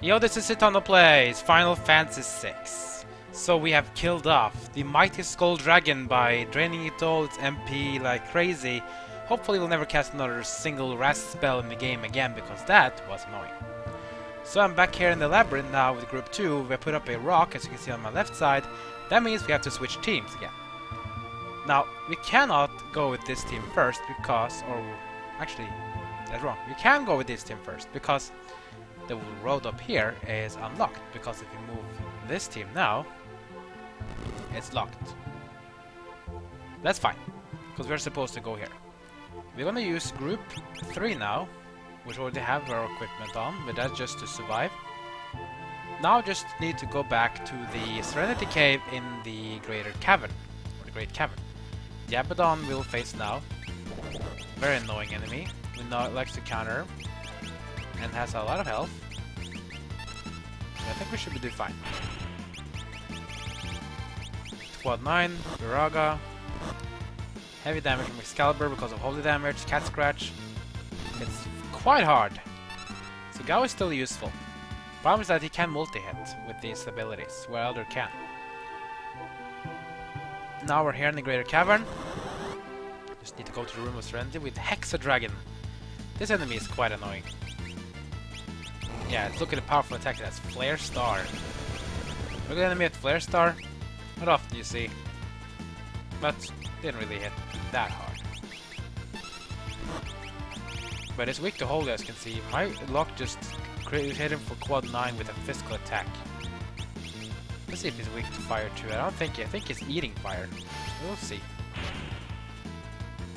Yo, this is Eternal Plays Final Fantasy VI. So we have killed off the mighty Skull Dragon by draining it all its MP like crazy. Hopefully we'll never cast another single rest spell in the game again, because that was annoying. So I'm back here in the labyrinth now with group 2. We put up a rock, as you can see on my left side. That means we have to switch teams again. Now, we cannot go with this team first because, or actually, that's wrong. We can go with this team first because the road up here is unlocked, because if you move this team now, it's locked. That's fine, because we're supposed to go here. We're gonna use group 3 now, which already have our equipment on, but that's just to survive. Now just need to go back to the Serenity Cave in the Greater Cavern, or the Great Cavern. The Abaddon we'll face now. Very annoying enemy. We know it likes to counter and has a lot of health. So I think we should be doing fine. Quad 9, Curaga. Heavy damage from Excalibur because of holy damage, Cat Scratch. It's quite hard. So Gao is still useful. Problem is that he can multi-hit with these abilities, where other can. Now we're here in the Greater Cavern. Just need to go to the Room of Serenity with Hexadragon. This enemy is quite annoying. Yeah, look at the powerful attack. That's Flare Star. Look at the enemy at Flare Star. Not often you see. But didn't really hit that hard. But it's weak to hold, as you can see. My lock just hit him for quad 9 with a physical attack. Let's see if he's weak to fire too. I think he's eating fire. We'll see.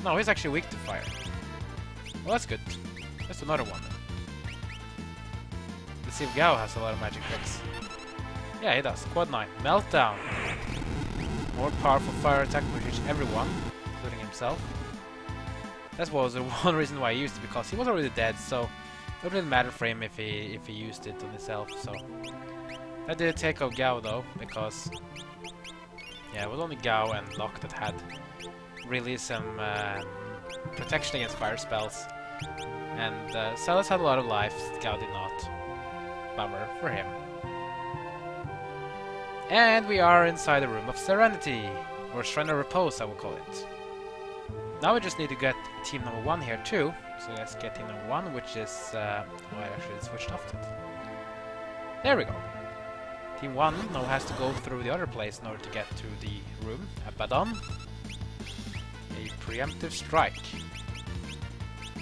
No, he's actually weak to fire. Well, that's good. That's another one then. Let's see if Gao has a lot of magic tricks. Yeah, he does. Quad 9. Meltdown. More powerful fire attack will reach everyone, including himself. That was the one reason why I used it, because he was already dead, so it wouldn't matter for him if he used it on himself. So that did take out Gao though, because yeah, it was only Gao and Locke that had really some protection against fire spells, and Celes had a lot of life. Gao did not. Bummer for him. And we are inside the Room of Serenity, or Shrine of Repose, I will call it. Now we just need to get team number 1 here too. So let's get team number 1, which is oh, I actually switched off it. There we go. Team 1 now has to go through the other place in order to get to the room. Abaddon. A preemptive strike.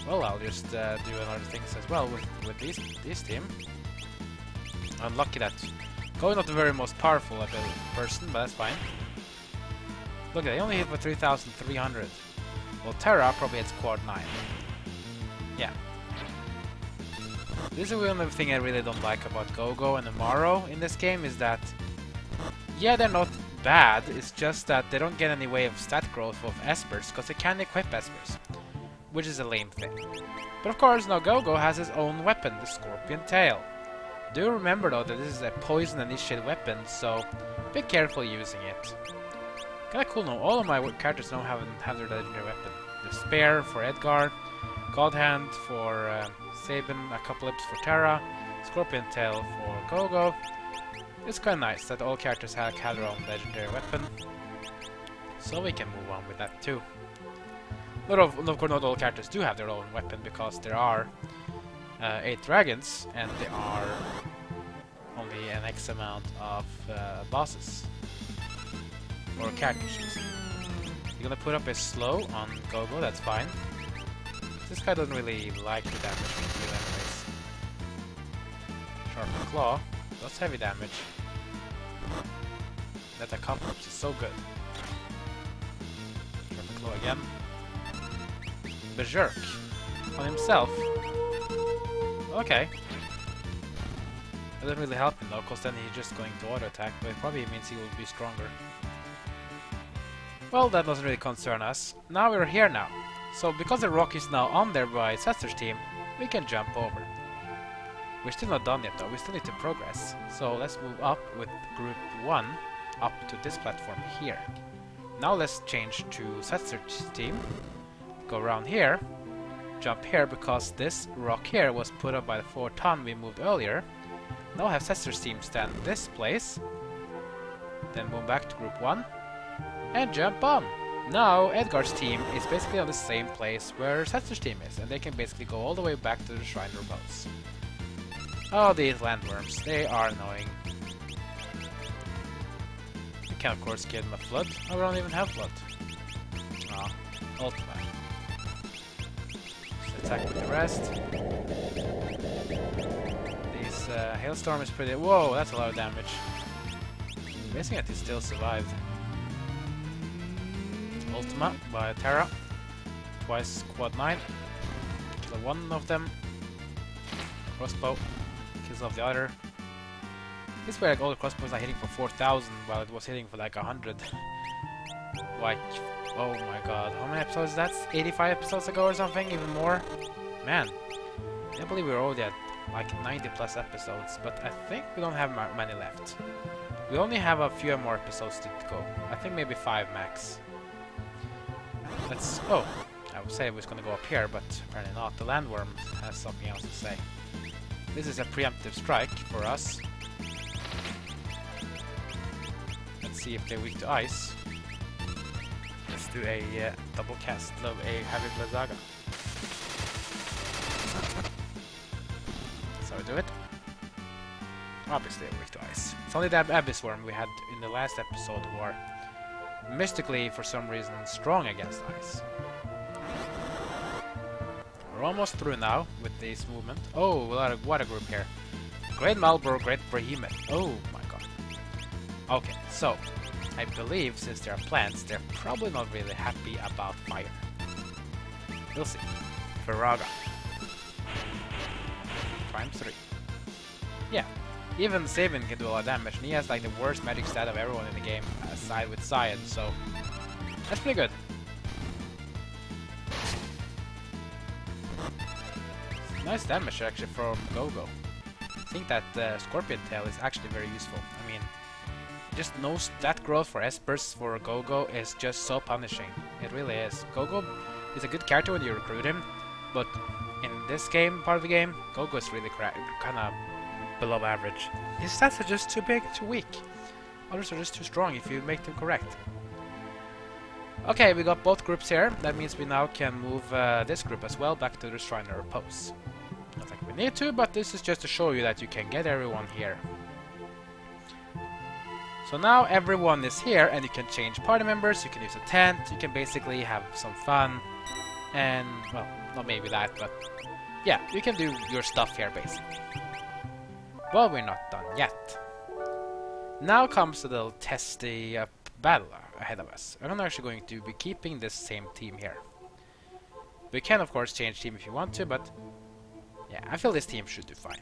Well, I'll just do another things as well with this team. Unlucky that Gogo not the very most powerful person, but that's fine. Look, they only hit for 3,300. Well, Terra probably hits quad 9. Yeah. This is the only thing I really don't like about Gogo and Amaro in this game, is that yeah, they're not bad, it's just that they don't get any way of stat growth of Espers, because they can't equip Espers, which is a lame thing. But of course, now Gogo has his own weapon, the Scorpion Tail. Do remember though that this is a poison initiated weapon, so be careful using it. Kinda cool now, all of my characters now have their legendary weapon. The Spear for Edgar, God Hand for Sabin, Apocalypse for Terra, Scorpion Tail for Gogo. It's kinda nice that all characters have their own legendary weapon, so we can move on with that too. Of course, not all characters do have their own weapon, because there are 8 dragons, and there are only an X amount of bosses. Or characters. You're gonna put up a slow on Gogo, that's fine. This guy doesn't really like the damage we deal anyways. Sharp Claw does heavy damage. That Apocalypse is so good. Sharp Claw again. Berserk on himself. Okay. That doesn't really help him though, because then he's just going to auto attack, but it probably means he will be stronger. Well, that doesn't really concern us. Now we're here now. So because the rock is now on there by Sester's team, we can jump over. We're still not done yet though, we still need to progress. So let's move up with group 1 up to this platform here. Now let's change to Sester's team. Go around here. Jump here, because this rock here was put up by the 4 ton we moved earlier. Now have Sester's team stand this place. Then move back to group 1. And jump on! Now Edgar's team is basically on the same place where Sester's team is. And they can basically go all the way back to the Shrine of Repose. Oh, these landworms. They are annoying. We can of course give them a flood. Oh, we don't even have flood. Ah, ultimate. Just attack with the rest. These hailstorm is pretty... Whoa, that's a lot of damage. Amazing that he still survived. Ultima by Terra. Twice quad 9. Kill one of them. Crossbow. Kills off the other. This way, like, all the crossbows are hitting for 4,000 while it was hitting for like 100. Like, oh my god, how many episodes is that? 85 episodes ago or something? Even more? Man, I can't believe we're already at like 90 plus episodes, but I think we don't have many left. We only have a few more episodes to go. I think maybe 5 max. Let's... Oh, I would say it was gonna go up here, but apparently not. The landworm has something else to say. This is a preemptive strike for us. Let's see if they're weak to ice. Let's do a double cast of a heavy Blazzaga. So we do it. Obviously we're weak to ice. It's only the Abyss Worm we had in the last episode who are mystically, for some reason, strong against ice. We're almost through now with this movement. Oh, what a group here. Great Malboro, Great Behemoth. Oh my god. Okay, so I believe since they are plants, they're probably not really happy about fire. We'll see. Curaga. Times 3. Yeah, even Sabin can do a lot of damage, and he has like the worst magic stat of everyone in the game, aside with Cyan, so that's pretty good. Nice damage actually from Gogo. I think that Scorpion Tail is actually very useful. I mean, just no stat growth for Espers for Gogo is just so punishing. It really is. Gogo is a good character when you recruit him, but in this game, part of the game, Gogo is really kind of below average. His stats are just too big, too weak. Others are just too strong if you make them correct. Okay, we got both groups here. That means we now can move this group as well back to the Shrine of Repose. Not like we need to, but this is just to show you that you can get everyone here. So now everyone is here and you can change party members, you can use a tent, you can basically have some fun. And, well, not maybe that, but yeah, you can do your stuff here basically. Well, we're not done yet. Now comes a little testy battle ahead of us. I'm actually going to be keeping this same team here. We can of course change team if you want to, but yeah, I feel this team should do fine.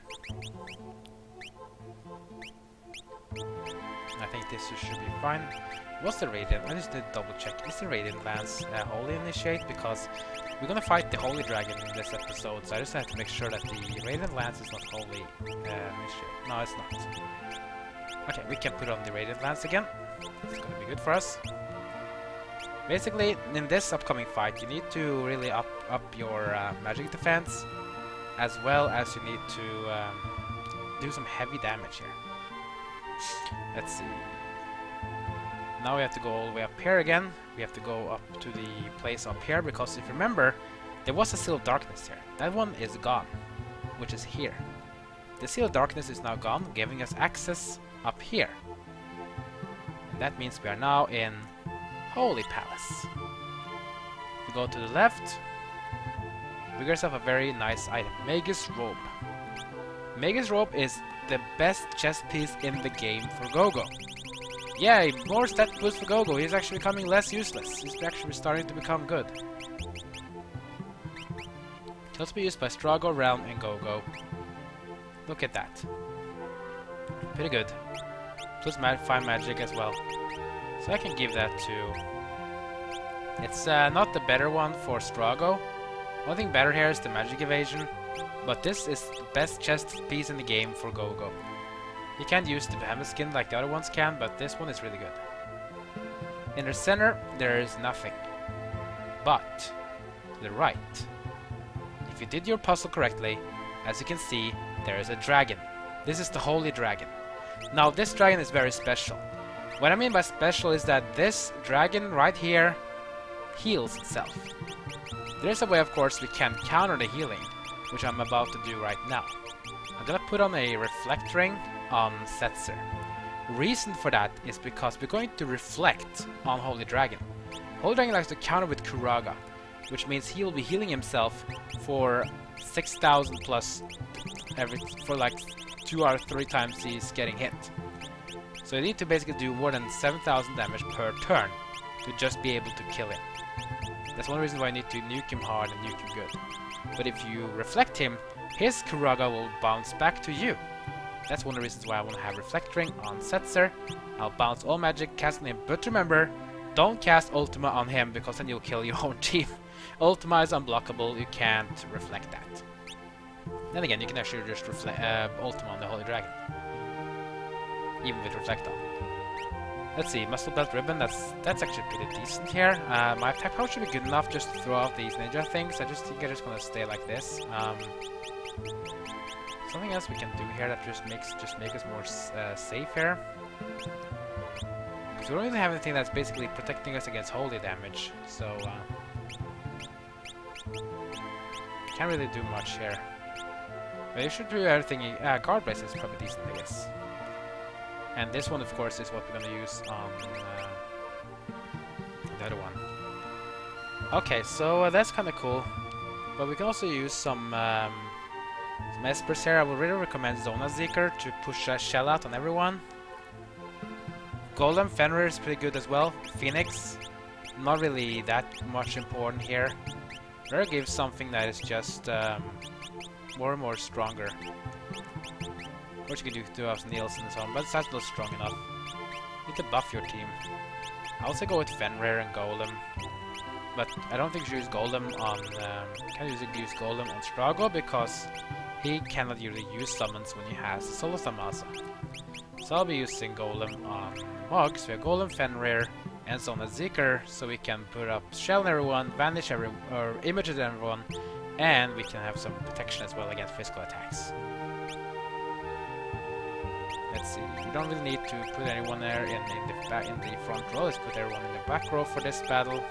I think this should be fine. What's the Radiant? I just need to double check. Is the Radiant Lance Holy Initiate? Because we're gonna fight the Holy Dragon in this episode, so I just have to make sure that the Radiant Lance is not Holy Initiate. No, it's not. Okay, we can put on the Radiant Lance again. It's gonna be good for us. Basically, in this upcoming fight, you need to really up your magic defense, as well as you need to do some heavy damage here. Let's see. Now we have to go all the way up here again. We have to go up to the place up here, because if you remember, there was a Seal of Darkness here. That one is gone, which is here. The Seal of Darkness is now gone, giving us access up here. And that means we are now in Holy Palace. If you go to the left, we get yourself a very nice item, Magus Robe. Magus Robe is the best chest piece in the game for Gogo. Yeah, more stat boost for Gogo. He's actually becoming less useless. He's actually starting to become good. Can also be used by Strago, Realm, and Gogo. Look at that. Pretty good. Plus fine magic as well. So I can give that to... It's not the better one for Strago. One thing better here is the magic evasion. But this is the best chest piece in the game for Gogo. You can't use the behemoth skin like the other ones can, but this one is really good. In the center, there is nothing. But, to the right, if you did your puzzle correctly, as you can see, there is a dragon. This is the Holy Dragon. Now this dragon is very special. What I mean by special is that this dragon right here heals itself. There's a way, of course, we can counter the healing, which I'm about to do right now. I'm gonna put on a reflect ring on Setzer. Reason for that is because we're going to reflect on Holy Dragon. Holy Dragon likes to counter with Curaga, which means he will be healing himself for 6,000 plus for like 2 or 3 times he's getting hit. So you need to basically do more than 7,000 damage per turn to just be able to kill him. That's one reason why you need to nuke him hard and nuke him good. But if you reflect him, his Curaga will bounce back to you. That's one of the reasons why I want to have Reflect Ring on Setzer. I'll bounce all magic, cast on him, but remember, don't cast Ultima on him because then you'll kill your own team. Ultima is unblockable, you can't reflect that. Then again, you can actually just Ultima on the Holy Dragon. Even with Reflect on. Let's see, Muscle Belt Ribbon, that's actually pretty decent here. My attack power should be good enough just to throw out these ninja things. I just think I'm just gonna stay like this. Something else we can do here that just make us more safe here. Because we don't really have anything that's basically protecting us against holy damage, so can't really do much here. But you should do everything. Guard Brace is probably decent, I guess. And this one, of course, is what we're gonna use on the other one. Okay, so that's kind of cool. But we can also use some Espers here. I would really recommend Zona Seeker to push a shell out on everyone. Golem Fenrir is pretty good as well. Phoenix, not really that much important here. Rare gives something that is just more and more stronger. Of course you can do 2 hours Nielsen and so on, but that's not strong enough. You need to buff your team. I also go with Fenrir and Golem. But I don't think you should use Golem on... can't use Golem on Strago because he cannot really use summons when he has Solo Samasa. So I'll be using Golem on Mugs. We have Golem, Fenrir, and Zona Seeker, so we can put up Shell on everyone, Vanish everyone, or Images everyone, and we can have some protection as well against physical attacks. Let's see, we don't really need to put anyone there in the front row. Let's put everyone in the back row for this battle.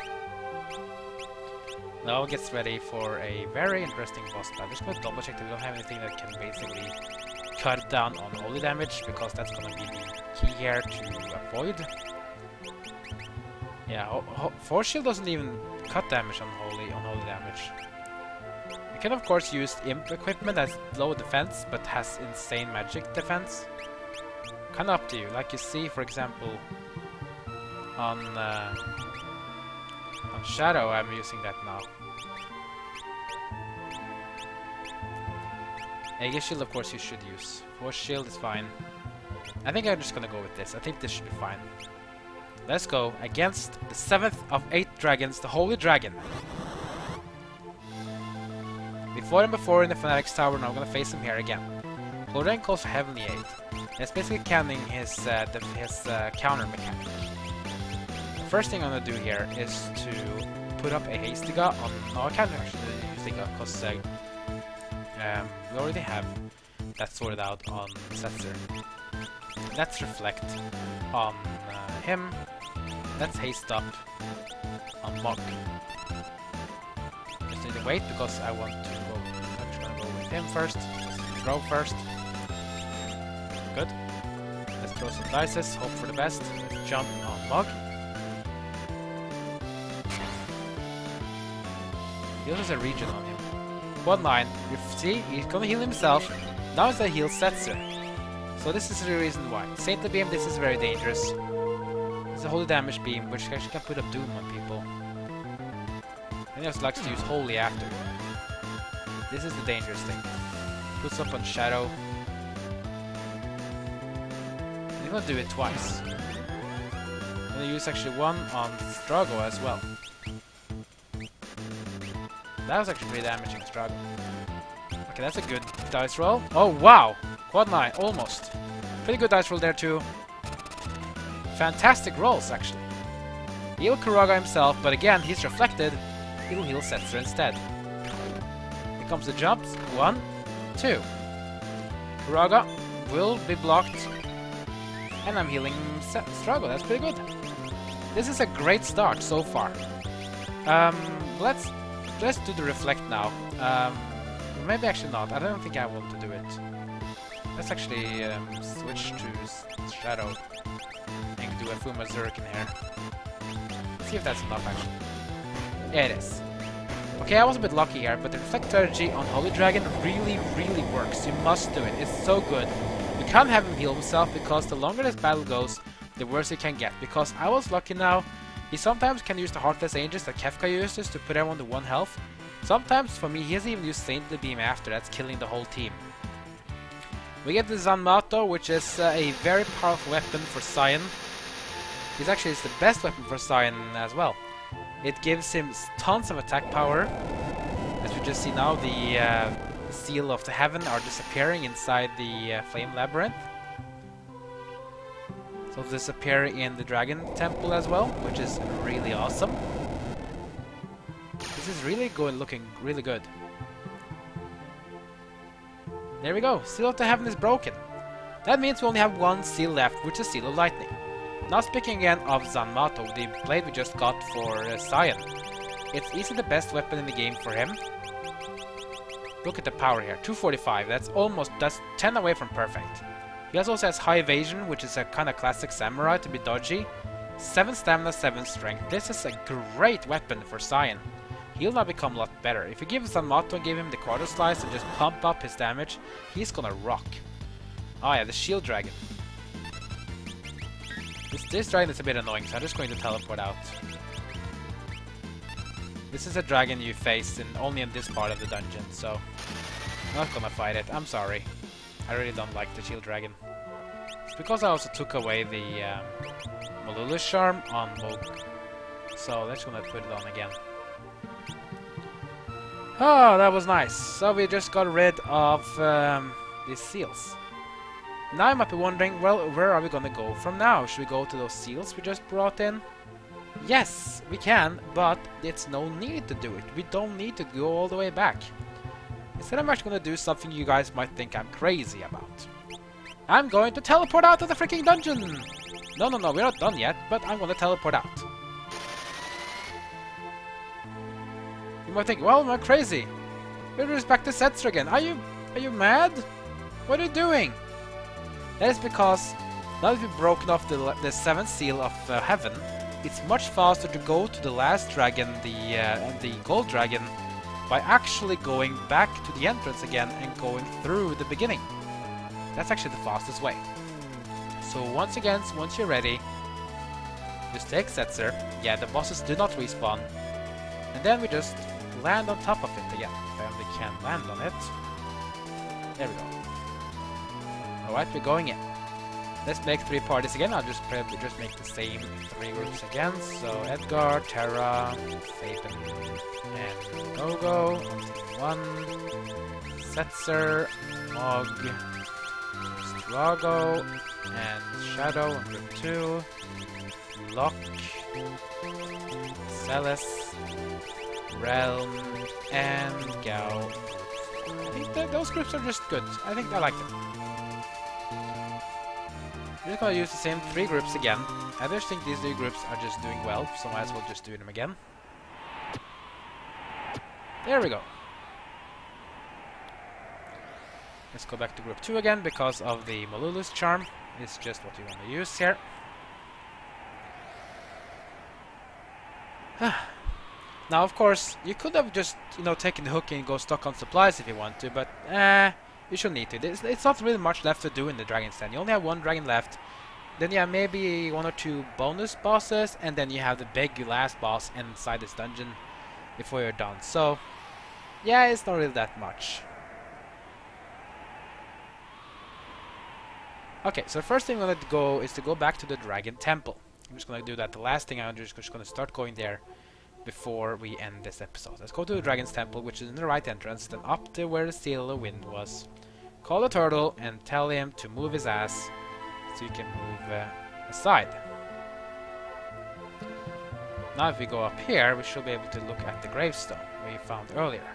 Now it gets ready for a very interesting boss battle. Just gonna double check that we don't have anything that can basically cut down on holy damage, because that's gonna be the key here to avoid. Yeah, Force Shield doesn't even cut damage on holy damage. You can of course use Imp equipment that's low defense but has insane magic defense. Kinda up to you. Like you see, for example, on Shadow, I'm using that now. Aegis Shield, of course, you should use. Force Shield is fine. I think I'm just gonna go with this. I think this should be fine. Let's go against the 7th of 8 dragons, the Holy Dragon. We fought him before in the Fanatic's Tower, now I'm gonna face him here again. Holy Dragon calls for Heavenly Aid. It's basically counting his counter mechanic. The first thing I'm gonna do here is to put up a Hastiga on... No, I can't actually use Hastiga because we already have that sorted out on Setzer. Let's reflect on him. Let's haste up on Monk. Just need to wait because I want to go. I'm just gonna go with him first. Let's throw first. Good. Let's throw some dices. Hope for the best. Let's jump on Mog. He also has a region on him. Quad 9. You see, he's gonna heal himself. Now it's a heal Setzer. So this is the reason why. Saintly Beam, this is very dangerous. It's a holy damage beam, which actually can put up doom on people. And he also likes to use holy after. This is the dangerous thing. Puts up on Shadow. And he's gonna do it twice. I'm gonna use actually one on Strago as well. That was actually pretty damaging, Strago. Okay, that's a good dice roll. Oh, wow! Quad 9, almost. Pretty good dice roll there, too. Fantastic rolls, actually. He'll Curaga himself, but again, he's reflected. He'll heal Setzer instead. Here comes the jumps. 1, 2. Curaga. will be blocked. And I'm healing Struggle, that's pretty good. This is a great start so far. Let's do the Reflect now. Maybe actually not, I don't think I want to do it. Let's actually switch to Shadow and do a Fuma Zurk in here. See if that's enough actually. Yeah, it is. Okay, I was a bit lucky here, but the Reflect strategy on Holy Dragon really works. You must do it, it's so good. You can't have him heal himself because the longer this battle goes, the worse he can get. Because I was lucky now, he sometimes can use the Heartless Angels that Kefka uses to put everyone to 1 health. Sometimes, for me, he has even used Saintly Beam after, that's killing the whole team. We get the Zanmato, which is a very powerful weapon for Cyan. It's actually the best weapon for Cyan as well. It gives him tons of attack power. As we just see now, the Seal of the Heaven are disappearing inside the Flame Labyrinth. So they'll disappear in the Dragon Temple as well, which is really awesome. This is really good, looking really good. There we go, Seal of the Heaven is broken. That means we only have 1 seal left, which is Seal of Lightning. Now speaking again of Zanmato, the blade we just got for Cyan. It's easily the best weapon in the game for him. Look at the power here, 245, that's 10 away from perfect. He also has high evasion, which is a kind of classic samurai to be dodgy. 7 stamina, 7 strength. This is a great weapon for Cyan. He'll now become a lot better. If you give Zanmato and give him the quarter slice and just pump up his damage, he's gonna rock. Oh yeah, the shield dragon. This dragon is a bit annoying, so I'm just going to teleport out. This is a dragon you face only in this part of the dungeon, so I'm not gonna fight it. I'm sorry. I really don't like the shield dragon. It's because I also took away the Malulu's charm on Moog. So let's gonna put it on again. Oh, that was nice. So we just got rid of these seals. Now you might be wondering, well, where are we gonna go from now? Should we go to those seals we just brought in? Yes, we can, but it's no need to do it. We don't need to go all the way back. Instead, I'm actually gonna do something you guys might think I'm crazy about. I'm going to teleport out of the freaking dungeon! No, we're not done yet, but I'm gonna teleport out. You might think, well, I'm crazy. We're just back to Setzer again. Are you mad? What are you doing? That is because now that we've broken off the 7th seal of heaven, it's much faster to go to the last dragon, the gold dragon, by actually going back to the entrance again and going through the beginning. That's actually the fastest way. So once again, once you're ready, just take Setzer. Yeah, the bosses do not respawn. And then we just land on top of it again. If I only can land on it. There we go. Alright, we're going in. Let's make 3 parties again. I'll just make the same 3 groups again. So Edgar, Terra, Satan, and Gogo on team 1. Setzer, Mog, Strago, and Shadow on group 2. Locke, Celis, Realm, and Gao. I think that those groups are just good. I think I like them. We're just gonna use the same 3 groups again. I just think these 3 groups are just doing well, so might as well just do them again. There we go. Let's go back to group 2 again because of the Malulu's charm. It's just what you want to use here. Now, of course, you could have just, taken the hook and go stock on supplies if you want to, but you shouldn't need to. It's not really much left to do in the Dragon's Den. You only have 1 dragon left. Then you have maybe 1 or 2 bonus bosses, and then you have the big last boss inside this dungeon before you're done. So, yeah, it's not really that much. Okay, so the first thing I'm going to go is to go back to the Dragon Temple. I'm just going to do that. The last thing I'm just going to start going there before we end this episode. Let's go to the Dragon's Temple, which is in the right entrance, then up to where the Seal of Wind was. Call the turtle and tell him to move his ass so you can move aside. Now if we go up here, we should be able to look at the gravestone we found earlier.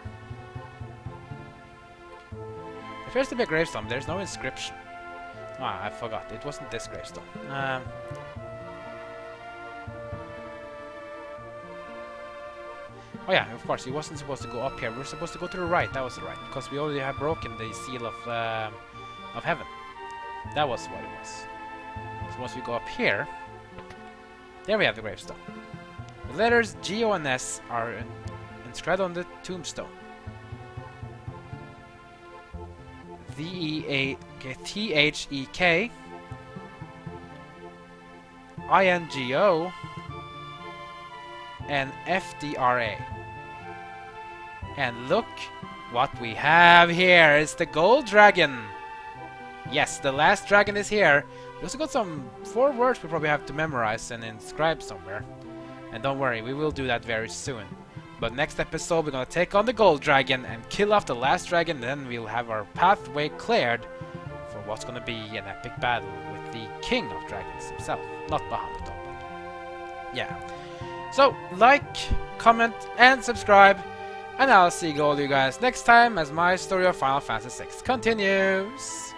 There appears to be a gravestone, there's no inscription. Ah, I forgot. It wasn't this gravestone. Oh yeah, of course, he wasn't supposed to go up here. We were supposed to go to the right. That was the right, because we already have broken the seal of heaven. That was what it was. So once we go up here, there we have the gravestone. The letters G, O, and S are inscribed on the tombstone. Thek, Ingo, and Fdra. And look what we have here. It's the gold dragon. Yes, the last dragon is here. We also got some 4 words we probably have to memorize and inscribe somewhere. And don't worry, we will do that very soon. But next episode we're gonna take on the gold dragon and kill off the last dragon, then we'll have our pathway cleared for what's gonna be an epic battle with the king of dragons himself. Not Bahamut, but yeah. So, like, comment, and subscribe, and I'll see all you guys next time as my story of Final Fantasy VI continues.